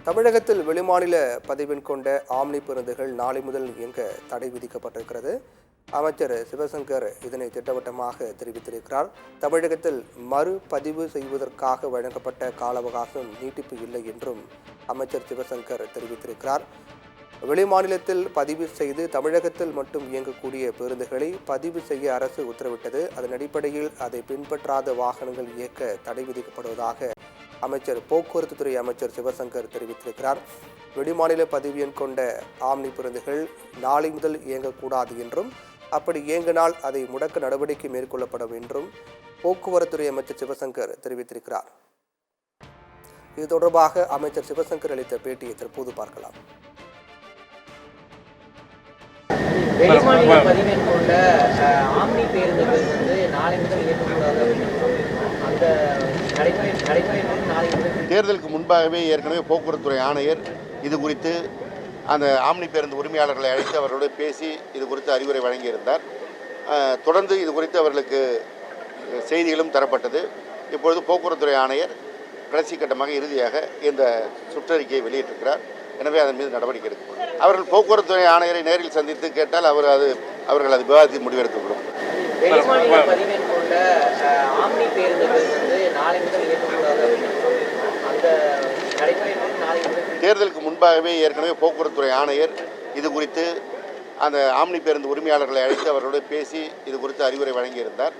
தமிழகத்தில் வெளிமாநில பதிவெண் கொண்ட ஆம்னி பேருந்துகள் நாளை முதல் இயங்க தடை விதிக்கப்பட்டிருக்கிறது. அமைச்சர் சிவசங்கர் இதனை திட்டவட்டமாக தெரிவித்திருக்கிறார். தமிழகத்தில் மறுபதிவு செய்வதற்காக வழங்கப்பட்ட கால அவகாசம் நீட்டிப்பு இல்லை என்றும் அமைச்சர் சிவசங்கர் தெரிவித்திருக்கிறார். வெளிமாநிலத்தில் பதிவு செய்து தமிழகத்தில் மட்டும் இயங்கக்கூடிய பேருந்துகளை பதிவு செய்ய அரசு உத்தரவிட்டது. அதன் அடிப்படையில் அதை பின்பற்றாத வாகனங்கள் இயக்க தடை விதிக்கப்படுவதாக அமைச்சர் போக்குவரத்து துறை அமைச்சர் சிவசங்கர் தெரிவித்திருக்கிறார். வெளிமாநில பதிவு எண் கொண்ட ஆம்னி பேருந்துகள் நாளை முதல் இயங்கக்கூடாது என்றும் அப்படி இயங்கினால் அதை முடக்க நடவடிக்கை மேற்கொள்ளப்படும் என்றும் போக்குவரத்துறை அமைச்சர் சிவசங்கர் தெரிவித்திருக்கிறார். இது தொடர்பாக அமைச்சர் சிவசங்கர் அளித்த பேட்டியை தற்போது பார்க்கலாம். வெளிமாநில பதிவெண் கொண்ட ஆம்னி பேருந்துகள் நாளை முதல் இயக்கக்கூடாது அந்த நடைமுறை நாளை முதல். தேர்தலுக்கு முன்பாகவே ஏற்கனவே போக்குவரத்துறை ஆணையர் இது குறித்து அந்த ஆம்னி பேருந்து உரிமையாளர்களை அழைத்து அவர்களோடு பேசி இது குறித்து அறிவுரை வழங்கியிருந்தார். தொடர்ந்து இது குறித்து அவர்களுக்கு செய்திகளும் தரப்பட்டது. இப்பொழுது போக்குவரத்துறை ஆணையர் கடைசி கட்டமாக இறுதியாக இந்த சுற்றறிக்கையை வெளியிட்டிருக்கிறார். எனவே அதன் மீது நடவடிக்கை எடுக்கப்படும். அவர்கள் போக்குவரத்துறை ஆணையரை நேரில் சந்தித்து கேட்டால் அவர்கள் அது விவாதித்து முடிவெடுக்கப்படும். வெளிமாநில பதிவெண் கொண்ட ஆம்னி பேருந்துகள் நாளை முதல் இயக்கக்கூடாது அந்த நடைமுறை நாளை முதல். தேர்தலுக்கு முன்பாகவே ஏற்கனவே போக்குவரத்துறை ஆணையர் இது குறித்து அந்த ஆம்னி பேருந்து உரிமையாளர்களை அழைத்து அவர்களோடு பேசி இது குறித்து அறிவுரை வழங்கியிருந்தார்.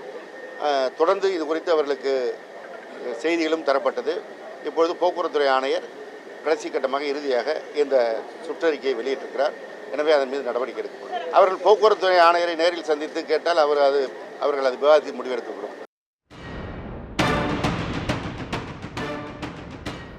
தொடர்ந்து இது குறித்து அவர்களுக்கு செய்திகளும் தரப்பட்டது. இப்பொழுது போக்குவரத்துறை ஆணையர் கடைசி கட்டமாக இறுதியாக இந்த சுற்றறிக்கையை வெளியிட்டிருக்கிறார். எனவே அதன் மீது நடவடிக்கை எடுக்கப்படும். அவர்கள் போக்குவரத்துறை ஆணையரை நேரில் சந்தித்து கேட்டால் அவர்கள் அது விவாதித்து முடிவெடுக்கப்படும்.